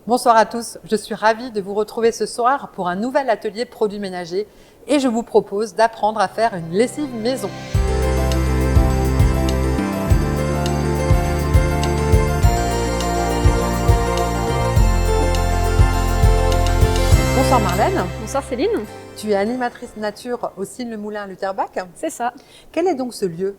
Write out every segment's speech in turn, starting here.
Bonsoir à tous, je suis ravie de vous retrouver ce soir pour un nouvel atelier produits ménagers et je vous propose d'apprendre à faire une lessive maison. Bonsoir Marlène. Bonsoir Céline. Tu es animatrice nature au Cine Le Moulin à Lutterbach. C'est ça. Quel est donc ce lieu ?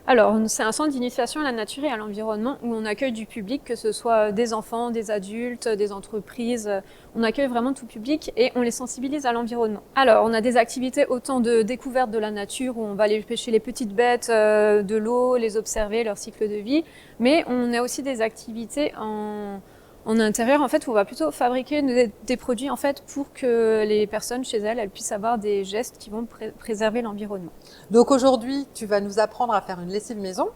Alors, c'est un centre d'initiation à la nature et à l'environnement où on accueille du public, que ce soit des enfants, des adultes, des entreprises. On accueille vraiment tout public et on les sensibilise à l'environnement. Alors, on a des activités autant de découverte de la nature où on va aller pêcher les petites bêtes de l'eau, les observer, leur cycle de vie. Mais on a aussi des activités en intérieur, en fait, où on va plutôt fabriquer des produits, en fait, pour que les personnes chez elles puissent avoir des gestes qui vont préserver l'environnement. Donc aujourd'hui, tu vas nous apprendre à faire une lessive maison.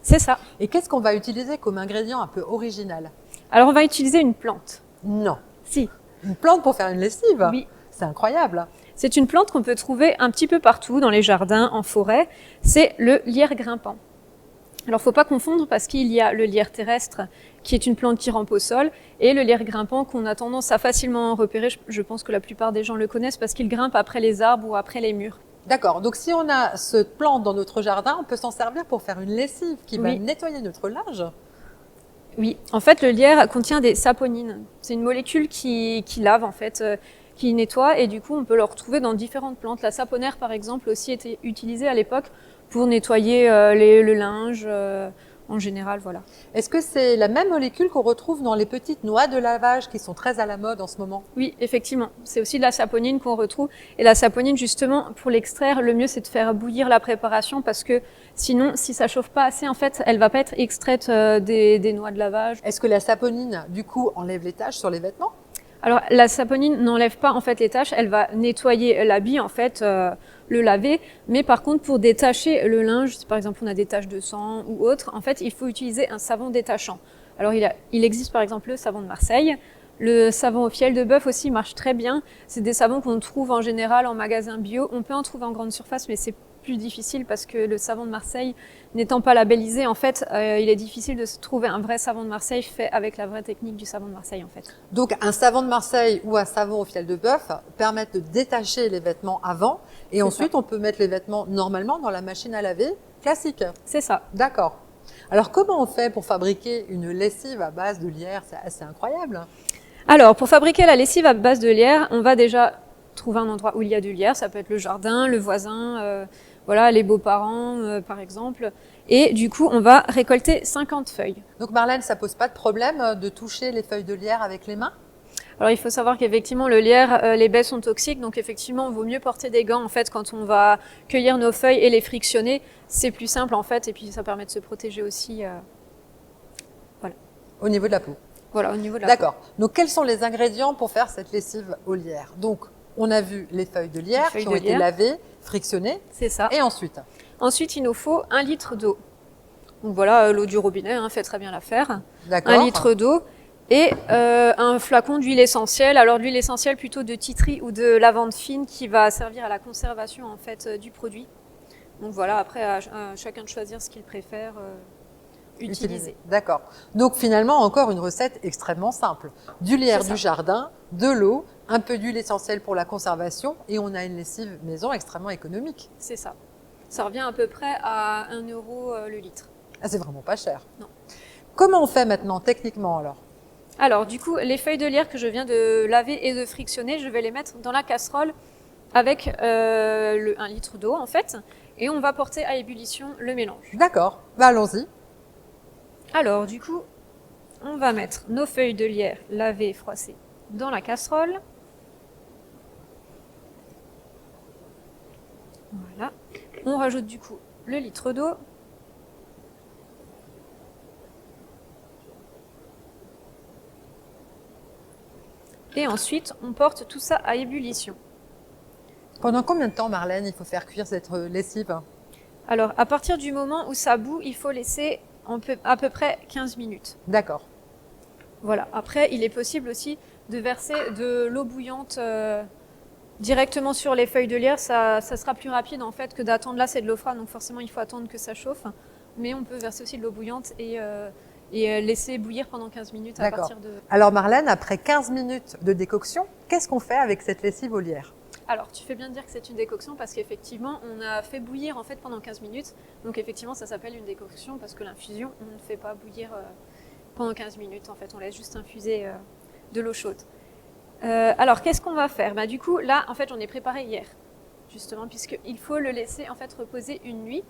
C'est ça. Et qu'est-ce qu'on va utiliser comme ingrédient un peu original ? Alors, on va utiliser une plante. Non. Si. Une plante pour faire une lessive ? Oui. C'est incroyable. C'est une plante qu'on peut trouver un petit peu partout, dans les jardins, en forêt. C'est le lierre grimpant. Alors, faut pas confondre parce qu'il y a le lierre terrestre qui est une plante qui rampe au sol et le lierre grimpant qu'on a tendance à facilement repérer. Je pense que la plupart des gens le connaissent parce qu'il grimpe après les arbres ou après les murs. D'accord. Donc, si on a cette plante dans notre jardin, on peut s'en servir pour faire une lessive qui va Oui. nettoyer notre linge. Oui. En fait, le lierre contient des saponines. C'est une molécule qui lave, en fait, qui nettoie et du coup, on peut le retrouver dans différentes plantes. La saponaire, par exemple, aussi était utilisée à l'époque pour nettoyer le linge en général, voilà. Est-ce que c'est la même molécule qu'on retrouve dans les petites noix de lavage qui sont très à la mode en ce moment ? Oui, effectivement. C'est aussi de la saponine qu'on retrouve. Et la saponine, justement, pour l'extraire, le mieux, c'est de faire bouillir la préparation parce que sinon, si ça chauffe pas assez, en fait, elle va pas être extraite des noix de lavage. Est-ce que la saponine, du coup, enlève les taches sur les vêtements ? Alors, la saponine n'enlève pas, en fait, les taches. Elle va nettoyer l'habit, en fait, le laver. Mais par contre, pour détacher le linge, si par exemple on a des taches de sang ou autre, en fait, il faut utiliser un savon détachant. Alors, il existe par exemple le savon de Marseille. Le savon au fiel de bœuf aussi marche très bien. C'est des savons qu'on trouve en général en magasin bio. On peut en trouver en grande surface, mais c'est plus difficile parce que le savon de Marseille n'étant pas labellisé, en fait, il est difficile de se trouver un vrai savon de Marseille fait avec la vraie technique du savon de Marseille, en fait. Donc, un savon de Marseille ou un savon au fiel de bœuf permettent de détacher les vêtements avant et ensuite, on peut mettre les vêtements normalement dans la machine à laver classique. C'est ça. D'accord. Alors, comment on fait pour fabriquer une lessive à base de lierre ? C'est assez incroyable. Alors, pour fabriquer la lessive à base de lierre, on va déjà trouver un endroit où il y a du lierre. Ça peut être le jardin, le voisin, voilà, les beaux-parents, par exemple. Et du coup, on va récolter 50 feuilles. Donc, Marlène, ça pose pas de problème de toucher les feuilles de lierre avec les mains ? Alors, il faut savoir qu'effectivement, le lierre, les baies sont toxiques. Donc, effectivement, il vaut mieux porter des gants, en fait, quand on va cueillir nos feuilles et les frictionner. C'est plus simple, en fait, et puis ça permet de se protéger aussi. Voilà. Au niveau de la peau. Voilà, au niveau de la D'accord. Donc, quels sont les ingrédients pour faire cette lessive au lierre ? Donc, on a vu les feuilles de lierre qui ont été lavées, frictionnées. C'est ça. Et ensuite ? Ensuite, il nous faut 1 litre d'eau. Donc voilà, l'eau du robinet, fait très bien l'affaire. D'accord. 1 litre d'eau et un flacon d'huile essentielle. Alors l'huile essentielle plutôt de titri ou de lavande fine qui va servir à la conservation en fait du produit. Donc voilà, après à chacun de choisir ce qu'il préfère utiliser. D'accord. Donc finalement, encore une recette extrêmement simple. Du lierre du jardin, de l'eau, un peu d'huile essentielle pour la conservation et on a une lessive maison extrêmement économique. C'est ça. Ça revient à peu près à 1 euro le litre. Ah, c'est vraiment pas cher. Non. Comment on fait maintenant techniquement alors ? Alors du coup, les feuilles de lierre que je viens de laver et de frictionner, je vais les mettre dans la casserole avec 1 litre d'eau en fait. Et on va porter à ébullition le mélange. D'accord, bah, allons-y. Alors du coup, on va mettre nos feuilles de lierre lavées et froissées dans la casserole. Voilà. On rajoute du coup le litre d'eau. Et ensuite, on porte tout ça à ébullition. Pendant combien de temps, Marlène, il faut faire cuire cette lessive ? Alors, à partir du moment où ça bout, il faut laisser à peu près 15 minutes. D'accord. Voilà. Après, il est possible aussi de verser de l'eau bouillante directement sur les feuilles de lierre. Ça sera plus rapide en fait que d'attendre. Là, c'est de l'eau froide, donc forcément, il faut attendre que ça chauffe. Mais on peut verser aussi de l'eau bouillante et et laisser bouillir pendant 15 minutes à D'accord. partir de... Alors Marlène, après 15 minutes de décoction, qu'est-ce qu'on fait avec cette lessive au lierre? Alors, tu fais bien de dire que c'est une décoction parce qu'effectivement, on a fait bouillir en fait pendant 15 minutes. Donc effectivement, ça s'appelle une décoction parce que l'infusion, on ne fait pas bouillir pendant 15 minutes. En fait, on laisse juste infuser de l'eau chaude. Alors, qu'est-ce qu'on va faire? Du coup, là, en fait, j'en ai préparé hier, justement, puisqu'il faut le laisser en fait reposer une nuit.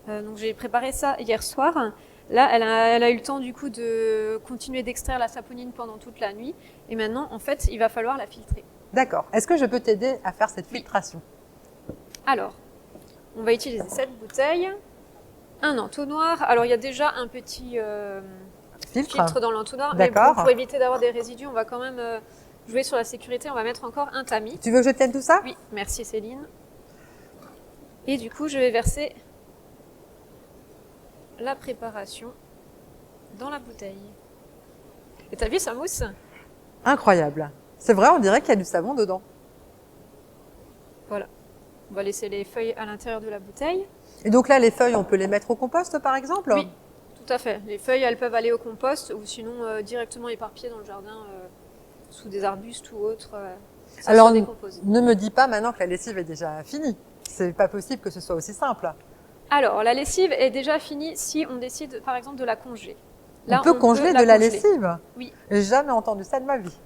Donc j'ai préparé ça hier soir. Là, elle a eu le temps du coup de continuer d'extraire la saponine pendant toute la nuit. Et maintenant, en fait, il va falloir la filtrer. D'accord. Est-ce que je peux t'aider à faire cette filtration? Alors, on va utiliser cette bouteille, un entonnoir. Alors, il y a déjà un petit filtre dans l'entonnoir, mais D'accord. pour éviter d'avoir des résidus, on va quand même jouer sur la sécurité. On va mettre encore un tamis. Tu veux que je tienne tout ça? Oui, merci Céline. Et du coup, je vais verser la préparation dans la bouteille. Et t'as vu, ça mousse? Incroyable. C'est vrai, on dirait qu'il y a du savon dedans. Voilà. On va laisser les feuilles à l'intérieur de la bouteille. Et donc là, les feuilles, on peut les mettre au compost, par exemple? Oui, tout à fait. Les feuilles, elles peuvent aller au compost ou sinon directement éparpillées dans le jardin sous des arbustes ou autres. Alors, se décompose. ne me dis pas maintenant que la lessive est déjà finie. C'est pas possible que ce soit aussi simple. Alors, la lessive est déjà finie si on décide, par exemple, de la congeler. Là, on peut congeler de la lessive? Oui. J'ai jamais entendu ça de ma vie.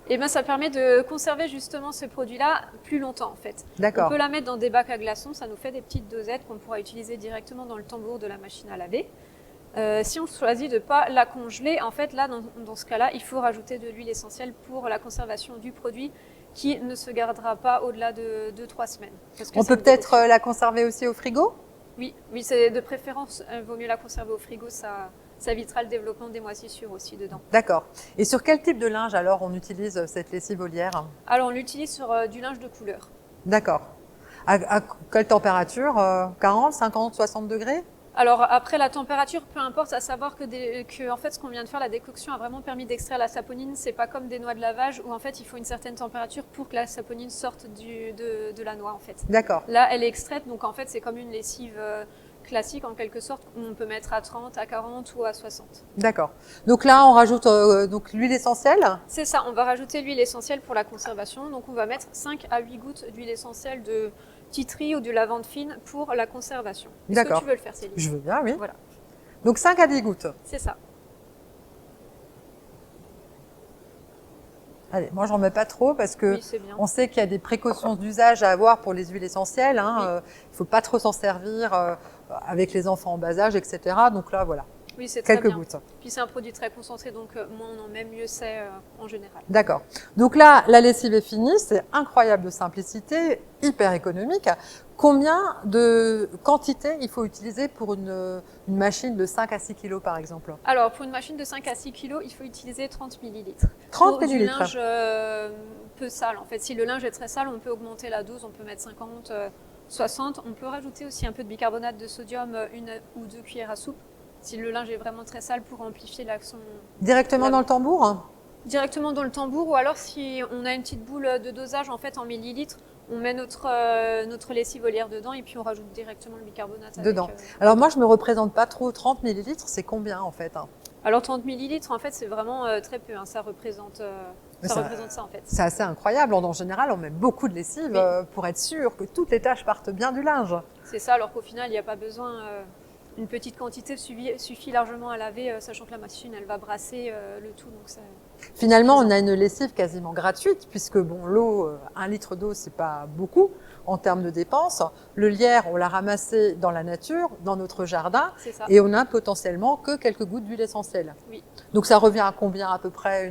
Et bien, ça permet de conserver justement ce produit-là plus longtemps, en fait. D'accord. On peut la mettre dans des bacs à glaçons, ça nous fait des petites dosettes qu'on pourra utiliser directement dans le tambour de la machine à laver. Si on choisit de ne pas la congeler, en fait, là, dans ce cas-là, il faut rajouter de l'huile essentielle pour la conservation du produit qui ne se gardera pas au-delà de 2-3 semaines. On peut peut-être la conserver aussi au frigo? Oui, c'est de préférence, il vaut mieux la conserver au frigo, ça évitera le développement des moisissures aussi dedans. D'accord. Et sur quel type de linge alors on utilise cette lessive au lierre? Alors on l'utilise sur du linge de couleur. D'accord. À quelle température? 40, 50, 60 degrés? Alors après la température, peu importe, à savoir que en fait ce qu'on vient de faire, la décoction a vraiment permis d'extraire la saponine. C'est pas comme des noix de lavage où en fait il faut une certaine température pour que la saponine sorte de la noix en fait. D'accord. Là elle est extraite, donc en fait c'est comme une lessive classique en quelque sorte, où on peut mettre à 30, à 40 ou à 60. D'accord. Donc là on rajoute donc l'huile essentielle? C'est ça, on va rajouter l'huile essentielle pour la conservation. Donc on va mettre 5 à 8 gouttes d'huile essentielle de titri ou de lavande fine pour la conservation. Est-ce que tu veux le faire, Céline? Je veux bien, oui. Voilà. Donc 5 à 10 gouttes. C'est ça. Allez, moi j'en mets pas trop parce que Oui, c'est bien. on sait qu'il y a des précautions d'usage à avoir pour les huiles essentielles. Hein. Oui. Il faut pas trop s'en servir avec les enfants en bas âge, etc. Donc là, voilà, Oui, c'est très quelques bien. gouttes. Puis c'est un produit très concentré, donc moins on en met, mieux c'est en général. D'accord. Donc là, la lessive est finie. C'est incroyable de simplicité, hyper économique. Combien de quantité il faut utiliser pour une machine de 5 à 6 kilos, par exemple? Alors, pour une machine de 5 à 6 kg, il faut utiliser 30 millilitres. 30 pour du millilitres. linge peu sale, en fait. Si le linge est très sale, on peut augmenter la dose, on peut mettre 50, 60. On peut rajouter aussi un peu de bicarbonate de sodium, 1 ou 2 cuillères à soupe, si le linge est vraiment très sale, pour amplifier l'action. Directement dans le tambour? Directement dans le tambour, ou alors si on a une petite boule de dosage en fait en millilitres, on met notre lessive au lierre dedans et puis on rajoute directement le bicarbonate Dedans. avec, Alors moi, je me représente pas trop. 30 millilitres, c'est combien en fait? Alors 30 millilitres, en fait, c'est vraiment très peu. Hein. Ça représente ça en fait. C'est assez incroyable. En général, on met beaucoup de lessive pour être sûr que toutes les tâches partent bien du linge. C'est ça, alors qu'au final, il n'y a pas besoin. Une petite quantité suffit largement à laver, sachant que la machine, elle va brasser le tout. Donc ça... Finalement, on a une lessive quasiment gratuite, puisque bon, l'eau, 1 litre d'eau, c'est pas beaucoup en termes de dépenses. Le lierre, on l'a ramassé dans la nature, dans notre jardin, C'est ça. et on a potentiellement que quelques gouttes d'huile essentielle. Oui. Donc ça revient à combien à peu près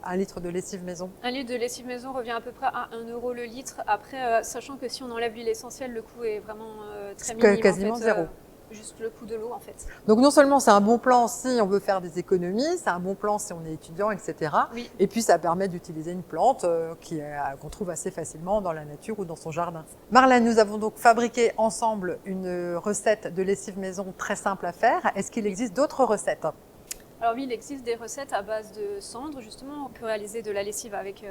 1 litre de lessive maison? 1 litre de lessive maison revient à peu près à 1 euro le litre. Après, sachant que si on enlève l'huile essentielle, le coût est vraiment très minime. Quasiment zéro. Juste le coût de l'eau en fait. Donc non seulement c'est un bon plan si on veut faire des économies, c'est un bon plan si on est étudiant, etc. Oui. Et puis ça permet d'utiliser une plante qu'on trouve assez facilement dans la nature ou dans son jardin. Marlène, nous avons donc fabriqué ensemble une recette de lessive maison très simple à faire. Est-ce qu'il existe d'autres recettes? Alors oui, il existe des recettes à base de cendre. Justement, on peut réaliser de la lessive avec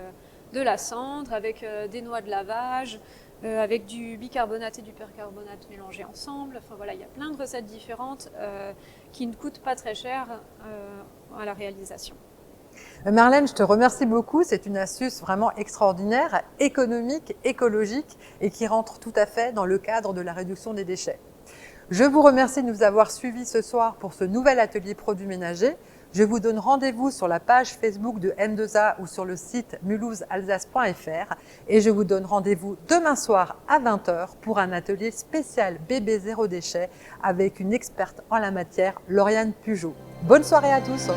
de la cendre, avec des noix de lavage, avec du bicarbonate et du percarbonate mélangés ensemble. Enfin voilà, il y a plein de recettes différentes qui ne coûte pas très cher à la réalisation. Marlène, je te remercie beaucoup. C'est une astuce vraiment extraordinaire, économique, écologique et qui rentre tout à fait dans le cadre de la réduction des déchets. Je vous remercie de nous avoir suivis ce soir pour ce nouvel atelier produits ménagers. Je vous donne rendez-vous sur la page Facebook de M2A ou sur le site mulhousealsace.fr et je vous donne rendez-vous demain soir à 20 h pour un atelier spécial bébé zéro déchet avec une experte en la matière, Lauriane Pugeot. Bonne soirée à tous!